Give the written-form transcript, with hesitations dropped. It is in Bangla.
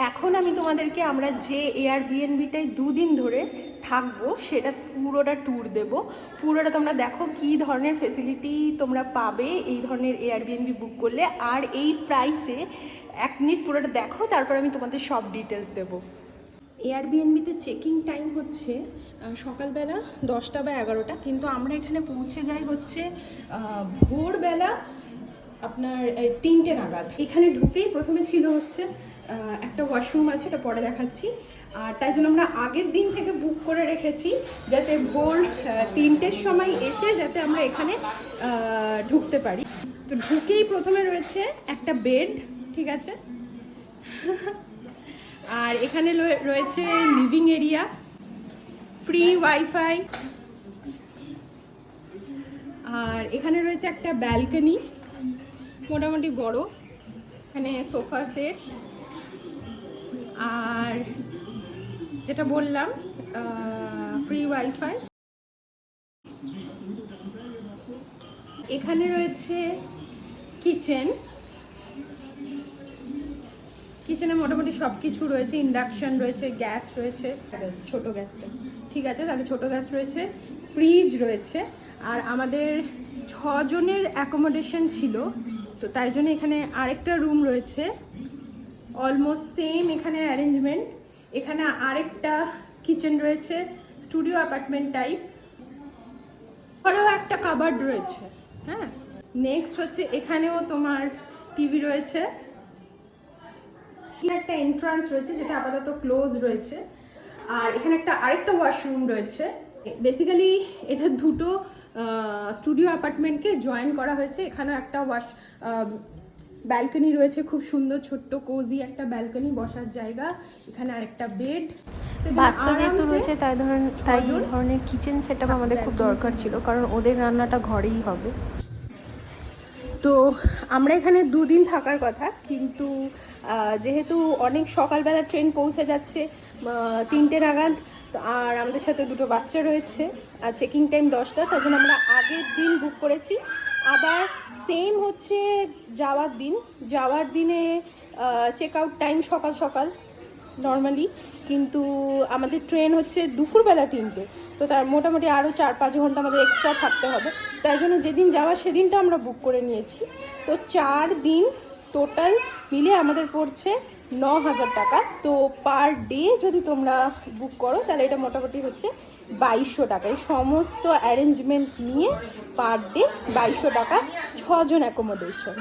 এখন আমি তোমাদেরকে আমরা যে এয়ারবিএনবিটায় 2 দিন ধরে থাকবো সেটা পুরোটা ট্যুর দেব। পুরোটা তোমরা দেখো কী ধরনের ফেসিলিটি তোমরা পাবে এই ধরনের এয়ারবিএনবি বুক করলে, আর এই প্রাইসে। 1 মিনিট পুরোটা দেখো, তারপর আমি তোমাদের সব ডিটেলস দেবো। এয়ারবিএনবিতে চেকিং টাইম হচ্ছে সকালবেলা 10টা বা 11টা, কিন্তু আমরা এখানে পৌঁছে যাই হচ্ছে ভোরবেলা আপনার 3টে নাগাদ। এখানে ঢুকেই প্রথমে ছিল হচ্ছে একটা ওয়াশরুম আছে, এটা পরে দেখাচ্ছি। আর তাই জন্য আমরা আগের দিন থেকে বুক করে রেখেছি যাতে ভোর 3টের সময় এসে যাতে আমরা এখানে ঢুকতে পারি। তো ঢুকেই প্রথমে রয়েছে একটা বেড, ঠিক আছে। আর এখানে রয়েছে লিভিং এরিয়া, ফ্রি ওয়াইফাই, আর এখানে রয়েছে একটা ব্যালকনি মোটামুটি বড়, এখানে সোফা সেট, আর যেটা বললাম ফ্রি ওয়াইফাই। এখানে রয়েছে কিচেনে মোটামুটি সব কিছু রয়েছে, ইন্ডাকশন রয়েছে, গ্যাস রয়েছে, ছোট গ্যাসটা ঠিক আছে, তাহলে ছোট গ্যাস রয়েছে, ফ্রিজ রয়েছে। আর আমাদের 6 জনের অ্যাকোমোডেশন ছিল, তো তাই জন্য এখানে আরেকটা রুম রয়েছে, অলমোস্ট সেম এখানে অ্যারেঞ্জমেন্ট। এখানে আরেকটা কিচেন রয়েছে, স্টুডিও অ্যাপার্টমেন্ট টাইপ, আরও একটা কাবার্ড রয়েছে। হ্যাঁ, নেক্সট হচ্ছে এখানেও তোমার টিভি রয়েছে, একটা এন্ট্রান্স রয়েছে যেটা আপাতত ক্লোজ রয়েছে, আর এখানে আরেকটা ওয়াশরুম রয়েছে। বেসিক্যালি এটা দুটো স্টুডিও অ্যাপার্টমেন্টকে জয়েন করা হয়েছে। এখানেও একটা ব্যালকনি রয়েছে, খুব সুন্দর ছোট্ট কোজি একটা ব্যালকনি, বসার জায়গা, এখানে আরেকটা বেড। বাচ্চা যেহেতু রয়েছে তাই এই ধরনের কিচেন সেটআপ আমাদের খুব দরকার ছিল, কারণ ওদের রান্নাটা ঘরেই হবে। তো আমরা এখানে 2 দিন থাকার কথা, কিন্তু যেহেতু অনেক সকালবেলা ট্রেন পৌঁছে যাচ্ছে 3টে নাগাদ, আর আমাদের সাথে 2টো বাচ্চা রয়েছে, আর চেকিং টাইম 10টা, তার জন্য আমরা আগের দিন বুক করেছি। আবার সেম হচ্ছে যাওয়ার দিনে চেক আউট টাইম সকাল সকাল নর্মালি, কিন্তু আমাদের ট্রেন হচ্ছে দুপুরবেলা 3টে, তো তার মোটামুটি আরও 4-5 ঘন্টা আমাদের এক্সট্রা থাকতে হবে। তাই জন্য যেদিন যাওয়া সেদিনটা আমরা বুক করে নিয়েছি। তো 4 দিন টোটাল মিলে আমাদের পড়ছে 9,000 টাকা। তো পার ডে যদি তোমরা বুক করো তাহলে এটা মোটামুটি হচ্ছে 2200 টাকা। এই সমস্ত অ্যারেঞ্জমেন্ট নিয়ে পার ডে 2200 টাকা, 6 জন অ্যাকোমোডেশন।